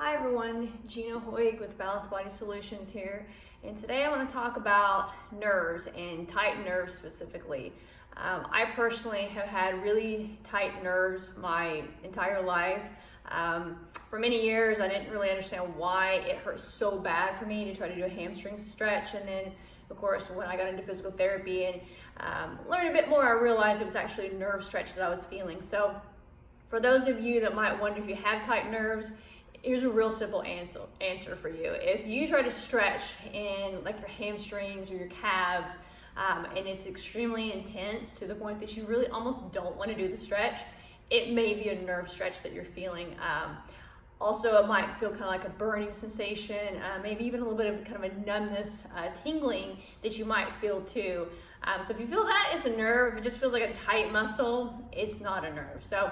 Hi everyone, Gina Hoig with Balanced Body Solutions here, and today I want to talk about nerves and tight nerves specifically. I personally have had really tight nerves my entire life. For many years I didn't really understand why it hurt so bad for me to try to do a hamstring stretch, and then of course when I got into physical therapy and learned a bit more, I realized it was actually a nerve stretch that I was feeling. So for those of you that might wonder if you have tight nerves, here's a real simple answer for you. If you try to stretch in like your hamstrings or your calves, and it's extremely intense to the point that you really almost don't want to do the stretch, it may be a nerve stretch that you're feeling. Also, it might feel kind of like a burning sensation, maybe even a little bit of kind of a numbness, tingling that you might feel too. So if you feel that, it's a nerve. If it just feels like a tight muscle, it's not a nerve. So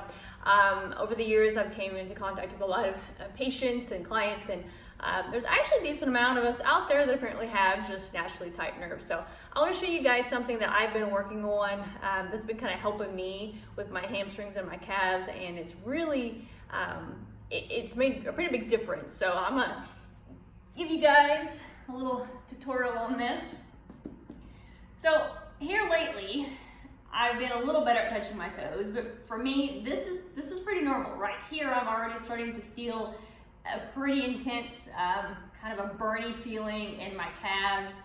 over the years, I've came into contact with a lot of patients and clients, and there's actually a decent amount of us out there that apparently have just naturally tight nerves. So I want to show you guys something that I've been working on that's been kind of helping me with my hamstrings and my calves, and it's really, it's made a pretty big difference. So I'm going to give you guys a little tutorial on this. So here lately, I've been a little better at touching my toes, but for me, this is pretty normal. Right here, I'm already starting to feel a pretty intense, kind of a burny feeling in my calves,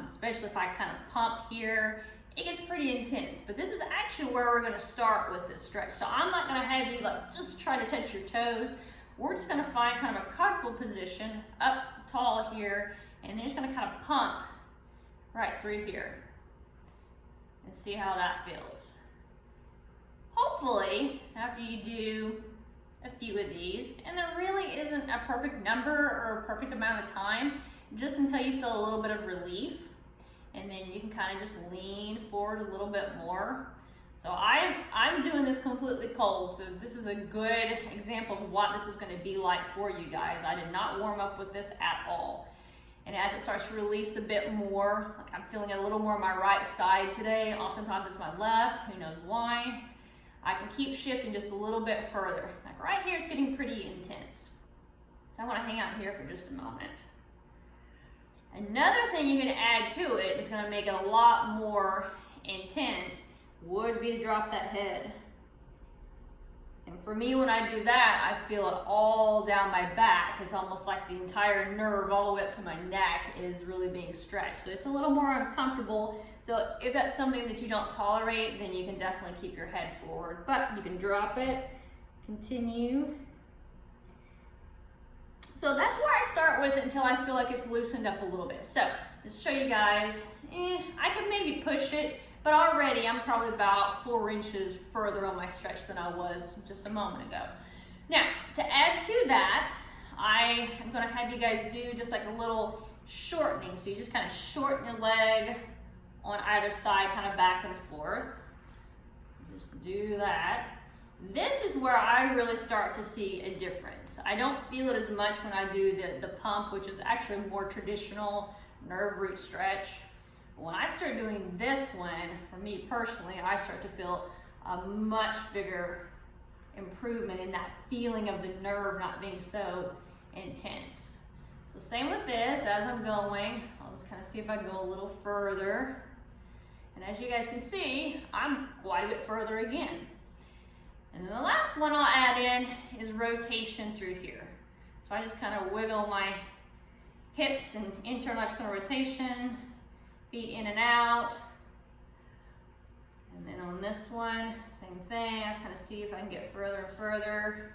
especially if I kind of pump here. It gets pretty intense, but this is actually where we're gonna start with this stretch. So I'm not gonna have you like just try to touch your toes. We're just gonna find kind of a comfortable position up tall here, and then just gonna kind of pump right through here and see how that feels. Hopefully, after you do a few of these, and there really isn't a perfect number or a perfect amount of time, just until you feel a little bit of relief, and then you can kind of just lean forward a little bit more. So I'm doing this completely cold, so this is a good example of what this is going to be like for you guys. I did not warm up with this at all. And as it starts to release a bit more, like I'm feeling a little more on my right side today, oftentimes it's my left, who knows why. I can keep shifting just a little bit further. Like right here, it's getting pretty intense. So I want to hang out here for just a moment. Another thing you can add to it that's going to make it a lot more intense would be to drop that head. And for me, when I do that, I feel it all down my back. It's almost like the entire nerve all the way up to my neck is really being stretched. So it's a little more uncomfortable. So if that's something that you don't tolerate, then you can definitely keep your head forward. But you can drop it, continue. So that's where I start with it until I feel like it's loosened up a little bit. So just show you guys, I could maybe push it, but already I'm probably about 4 inches further on my stretch than I was just a moment ago. Now, to add to that, I am going to have you guys do just like a little shortening. So you just kind of shorten your leg on either side, kind of back and forth. Just do that. This is where I really start to see a difference. I don't feel it as much when I do the pump, which is actually a more traditional nerve root stretch. When I start doing this one, for me personally, I start to feel a much bigger improvement in that feeling of the nerve not being so intense. So same with this, as I'm going, I'll just kind of see if I can go a little further. And as you guys can see, I'm quite a bit further again. And then the last one I'll add in is rotation through here. So I just kind of wiggle my hips and internal external rotation, feet in and out. And then on this one, same thing. I just kind of see if I can get further and further.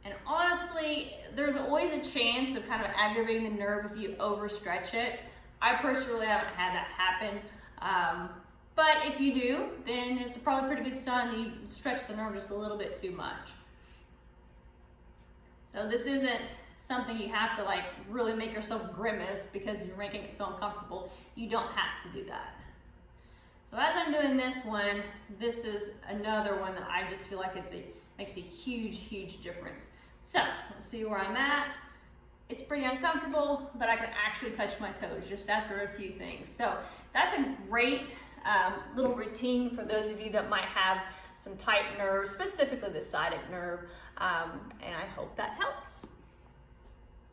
And honestly, there's always a chance of kind of aggravating the nerve if you overstretch it. I personally haven't had that happen. But if you do, then it's probably a pretty good sign that you stretch the nerve just a little bit too much. So this isn't something you have to like really make yourself grimace because you're making it so uncomfortable. You don't have to do that. So as I'm doing this one, this is another one that I just feel like makes a huge, huge difference. So let's see where I'm at. It's pretty uncomfortable, but I can actually touch my toes just after a few things. So that's a great little routine for those of you that might have some tight nerves, specifically the sciatic nerve, and I hope that helps.